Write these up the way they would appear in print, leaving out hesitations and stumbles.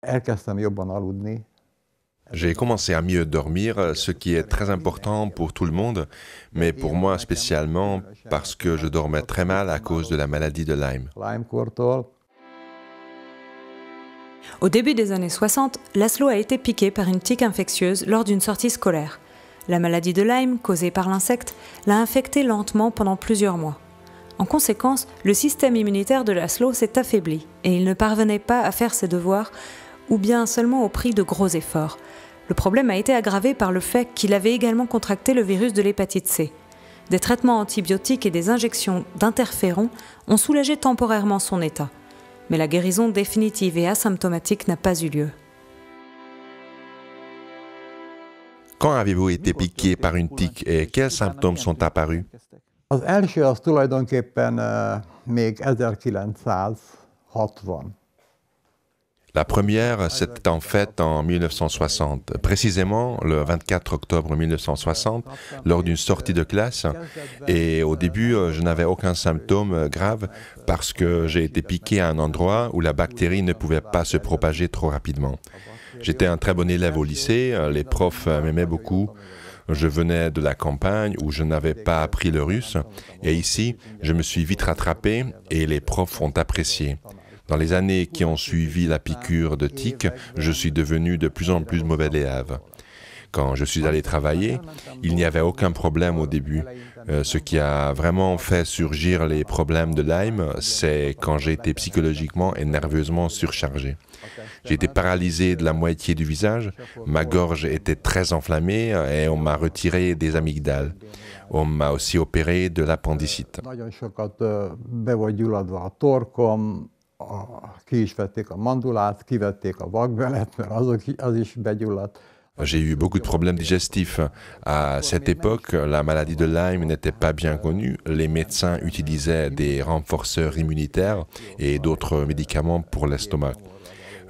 elkezdtem jobban aludni. J'ai commencé à mieux dormir, ce qui est très important pour tout le monde, mais pour moi spécialement parce que je dormais très mal à cause de la maladie de Lyme. Lyme-kortól. Au début des années 60, Laszlo a été piqué par une tique infectieuse lors d'une sortie scolaire. La maladie de Lyme, causée par l'insecte, l'a infecté lentement pendant plusieurs mois. En conséquence, le système immunitaire de Laszlo s'est affaibli et il ne parvenait pas à faire ses devoirs, ou bien seulement au prix de gros efforts. Le problème a été aggravé par le fait qu'il avait également contracté le virus de l'hépatite C. Des traitements antibiotiques et des injections d'interférons ont soulagé temporairement son état. Mais la guérison définitive et asymptomatique n'a pas eu lieu. Quand avez-vous été piqué par une tique et quels symptômes sont apparus? Az első az tulajdonképpen még 1960. La première, c'était en fait en 1960, précisément le 24 octobre 1960, lors d'une sortie de classe. Et au début, je n'avais aucun symptôme grave parce que j'ai été piqué à un endroit où la bactérie ne pouvait pas se propager trop rapidement. J'étais un très bon élève au lycée, les profs m'aimaient beaucoup. Je venais de la campagne où je n'avais pas appris le russe, et ici, je me suis vite rattrapé et les profs ont apprécié. Dans les années qui ont suivi la piqûre de tique, je suis devenu de plus en plus mauvais élève. Quand je suis allé travailler, il n'y avait aucun problème au début. Ce qui a vraiment fait surgir les problèmes de Lyme, c'est quand j'ai été psychologiquement et nerveusement surchargé. J'ai été paralysé de la moitié du visage, ma gorge était très enflammée et on m'a retiré des amygdales. On m'a aussi opéré de l'appendicite. Nagyon sokat be volt gyulladva a torkom, ki is vették a mandulát, kivették a vakbelet, mert az is begyulladt. J'ai eu beaucoup de problèmes digestifs. À cette époque, la maladie de Lyme n'était pas bien connue. Les médecins utilisaient des renforceurs immunitaires et d'autres médicaments pour l'estomac.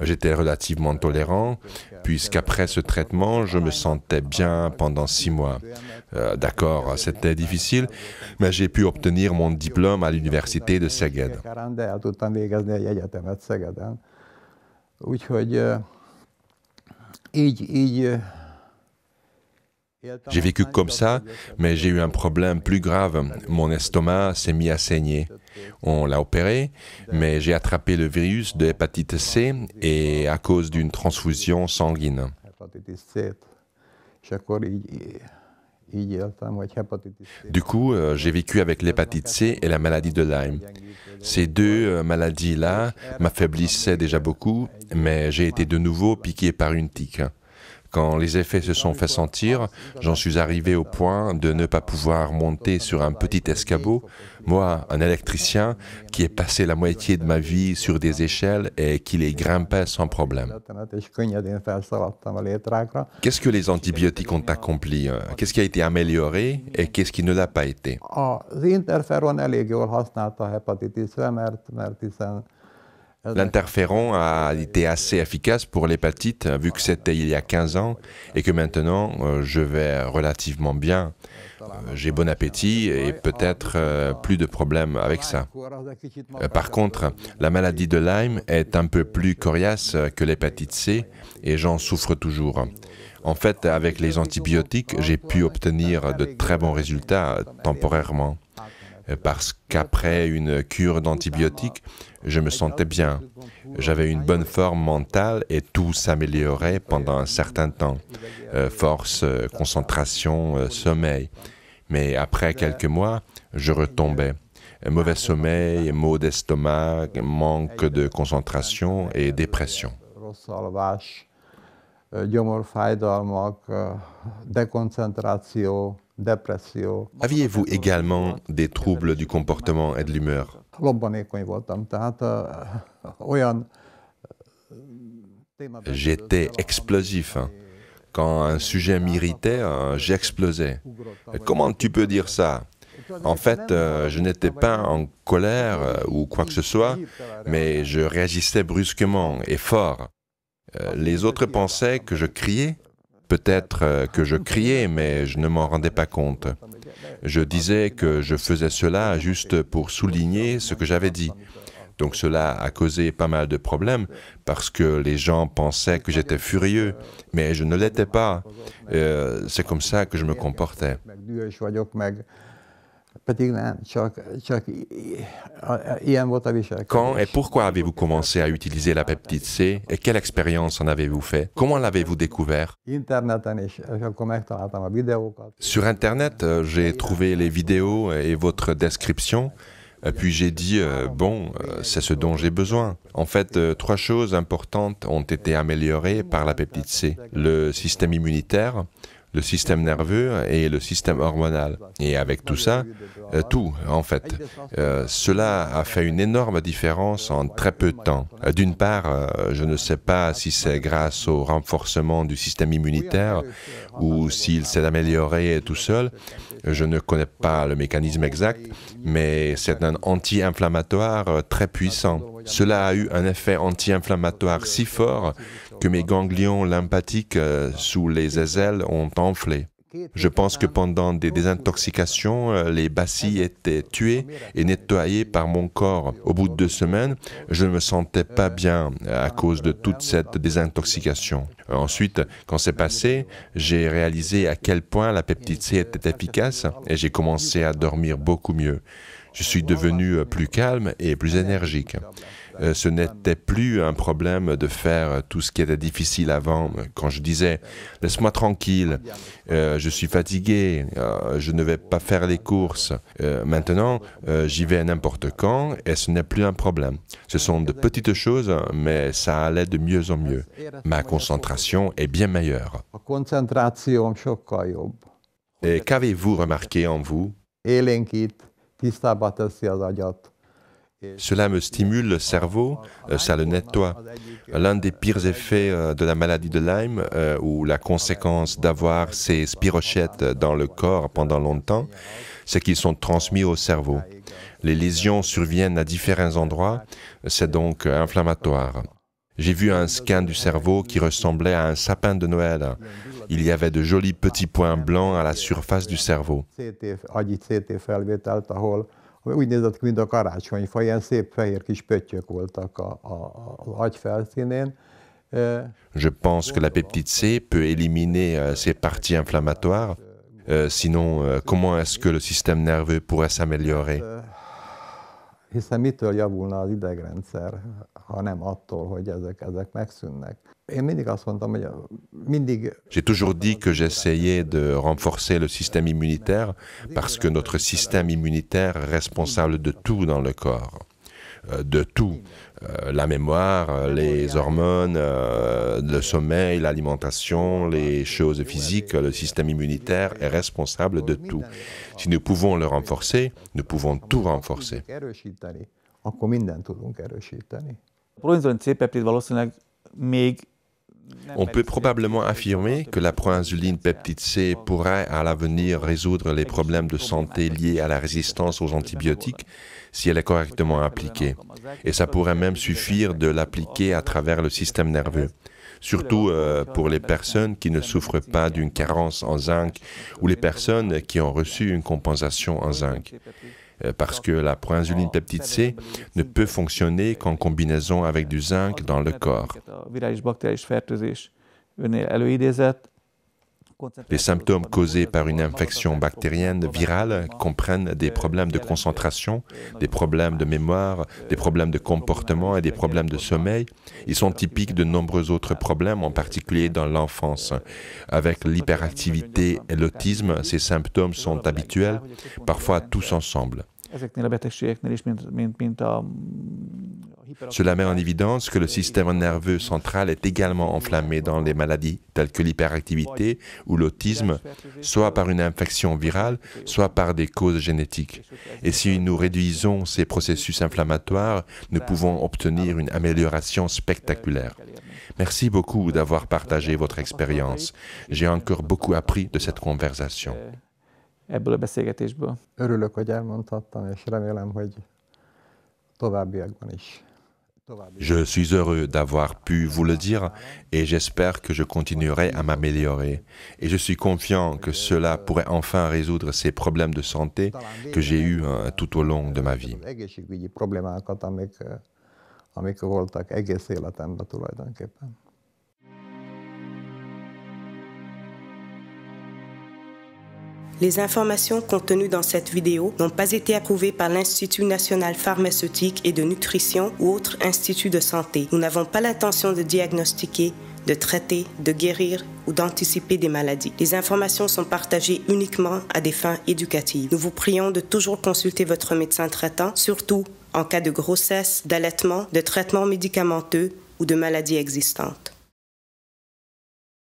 J'étais relativement tolérant, puisqu'après ce traitement, je me sentais bien pendant 6 mois. D'accord, c'était difficile, mais j'ai pu obtenir mon diplôme à l'université de Szeged. De el tudtam végezni egy egyetemet Szegeden. Úgyhogy így J'ai vécu comme ça, mais j'ai eu un problème plus grave. Mon estomac s'est mis à saigner. On l'a opéré, mais j'ai attrapé le virus de l'hépatite C et à cause d'une transfusion sanguine. hepatitis C-t, és akkor így éltem, hogy hepatitis C. Du coup, j'ai vécu avec l'hépatite C et la maladie de Lyme. Ces deux maladies-là m'affaiblissaient déjà beaucoup, mais j'ai été de nouveau piqué par une tique. Quand les effets se sont fait sentir, j'en suis arrivé au point de ne pas pouvoir monter sur un petit escabeau. Moi, un électricien qui ai passé la moitié de ma vie sur des échelles et qui les grimpait sans problème. És könnyedén felszaladtam a létrákra. Qu'est-ce que les antibiotiques ont accompli? Qu'est-ce qui a été amélioré et qu'est-ce qui ne l'a pas été? Az interferon elég jól használta a hepatitisre, mert hiszen L'interféron a été assez efficace pour l'hépatite, vu que c'était il y a 15 ans et que maintenant je vais relativement bien. J'ai bon appétit et peut-être plus de problèmes avec ça. Par contre, la maladie de Lyme est un peu plus coriace que l'hépatite C et j'en souffre toujours. En fait, avec les antibiotiques, j'ai pu obtenir de très bons résultats temporairement. Parce qu'après une cure d'antibiotiques, je me sentais bien. J'avais une bonne forme mentale et tout s'améliorait pendant un certain temps. Force, concentration, sommeil. Mais après quelques mois, je retombais. Mauvais sommeil, maux d'estomac, manque de concentration et dépression. rossz alvás, gyomorfájdalmak, dekoncentráció, depresszió. Aviez-vous également des troubles du comportement et de l'humeur? Lobbanékony voltam, tehát olyan témában... J'étais explosif. Quand un sujet m'irritait, j'explosais. Comment tu peux dire ça? En fait, je n'étais pas en colère ou quoi que ce soit, mais je réagissais brusquement et fort. Les autres pensaient que je criais. Peut-être que je criais, mais je ne m'en rendais pas compte. Je disais que je faisais cela juste pour souligner ce que j'avais dit. Donc cela a causé pas mal de problèmes parce que les gens pensaient que j'étais furieux, mais je ne l'étais pas. C'est comme ça que je me comportais. Quand et pourquoi avez-vous commencé à utiliser la peptide C et quelle expérience en avez-vous fait? Comment l'avez-vous découvert? Sur Internet, j'ai trouvé les vidéos et votre description. Puis j'ai dit, c'est ce dont j'ai besoin. En fait, 3 choses importantes ont été améliorées par la peptide C. Le système immunitaire, le système nerveux et le système hormonal. Et avec tout ça, tout en fait. Cela a fait une énorme différence en très peu de temps. D'une part, je ne sais pas si c'est grâce au renforcement du système immunitaire ou s'il s'est amélioré tout seul. Je ne connais pas le mécanisme exact, mais c'est un anti-inflammatoire très puissant. Cela a eu un effet anti-inflammatoire si fort que mes ganglions lymphatiques sous les aisselles ont enflé. Je pense que pendant des désintoxications, les bacilles étaient tuées et nettoyées par mon corps. Au bout de 2 semaines, je ne me sentais pas bien à cause de toute cette désintoxication. Ensuite, quand c'est passé, j'ai réalisé à quel point la peptide C était efficace et j'ai commencé à dormir beaucoup mieux. Je suis devenu plus calme et plus énergique. Ce n'était plus un problème de faire tout ce qui était difficile avant. Quand je disais « laisse-moi tranquille, je suis fatigué, je ne vais pas faire les courses », maintenant j'y vais n'importe quand et ce n'est plus un problème. Ce sont de petites choses, mais ça allait de mieux en mieux. Ma concentration est bien meilleure. Et qu'avez-vous remarqué en vous? Cela me stimule le cerveau, ça le nettoie. L'un des pires effets de la maladie de Lyme, ou la conséquence d'avoir ces spirochètes dans le corps pendant longtemps, c'est qu'ils sont transmis au cerveau. Les lésions surviennent à différents endroits, c'est donc inflammatoire. J'ai vu un scan du cerveau qui ressemblait à un sapin de Noël. Il y avait de jolis petits points blancs à la surface du cerveau. Úgy nézett ki, mint a karácsonyfa, ilyen szép fehér kis pöttyök voltak az agy felszínén. Je pense que la peptide C peut éliminer ces parties inflammatoires. Sinon, comment est-ce que le système nerveux pourrait s'améliorer? Hiszen mitől javulna az idegrendszer, ha nem attól, hogy ezek megszűnnek. J'ai toujours dit que j'essayais de renforcer le système immunitaire parce que notre système immunitaire est responsable de tout dans le corps. De tout. La mémoire, les hormones, le sommeil, l'alimentation, les choses physiques, le système immunitaire est responsable de tout. Si nous pouvons le renforcer, nous pouvons tout renforcer. On peut probablement affirmer que la proinsuline peptide C pourrait à l'avenir résoudre les problèmes de santé liés à la résistance aux antibiotiques si elle est correctement appliquée. Et ça pourrait même suffire de l'appliquer à travers le système nerveux. Surtout pour les personnes qui ne souffrent pas d'une carence en zinc ou les personnes qui ont reçu une compensation en zinc. Parce que la proinsuline peptide C ne peut fonctionner qu'en combinaison avec du zinc dans le corps. Les symptômes causés par une infection bactérienne virale comprennent des problèmes de concentration, des problèmes de mémoire, des problèmes de comportement et des problèmes de sommeil. Ils sont typiques de nombreux autres problèmes, en particulier dans l'enfance. Avec l'hyperactivité et l'autisme, ces symptômes sont habituels, parfois tous ensemble. Cela met en évidence que le système nerveux central est également enflammé dans les maladies telles que l'hyperactivité ou l'autisme, soit par une infection virale, soit par des causes génétiques. Et si nous réduisons ces processus inflammatoires, nous pouvons obtenir une amélioration spectaculaire. Merci beaucoup d'avoir partagé votre expérience. J'ai encore beaucoup appris de cette conversation. Örülök, hogy elmondhattam, és remélem, hogy továbbiakban is. Je suis heureux d'avoir pu vous le dire et j'espère que je continuerai à m'améliorer. Et je suis confiant que cela pourrait enfin résoudre ces problèmes de santé que j'ai eus tout au long de ma vie. Egészségügyi problémákat, amik amik voltak egész életemben tulajdonképpen. Les informations contenues dans cette vidéo n'ont pas été approuvées par l'Institut national pharmaceutique et de nutrition ou autre institut de santé. Nous n'avons pas l'intention de diagnostiquer, de traiter, de guérir ou d'anticiper des maladies. Les informations sont partagées uniquement à des fins éducatives. Nous vous prions de toujours consulter votre médecin traitant, surtout en cas de grossesse, d'allaitement, de traitement médicamenteux ou de maladies existantes.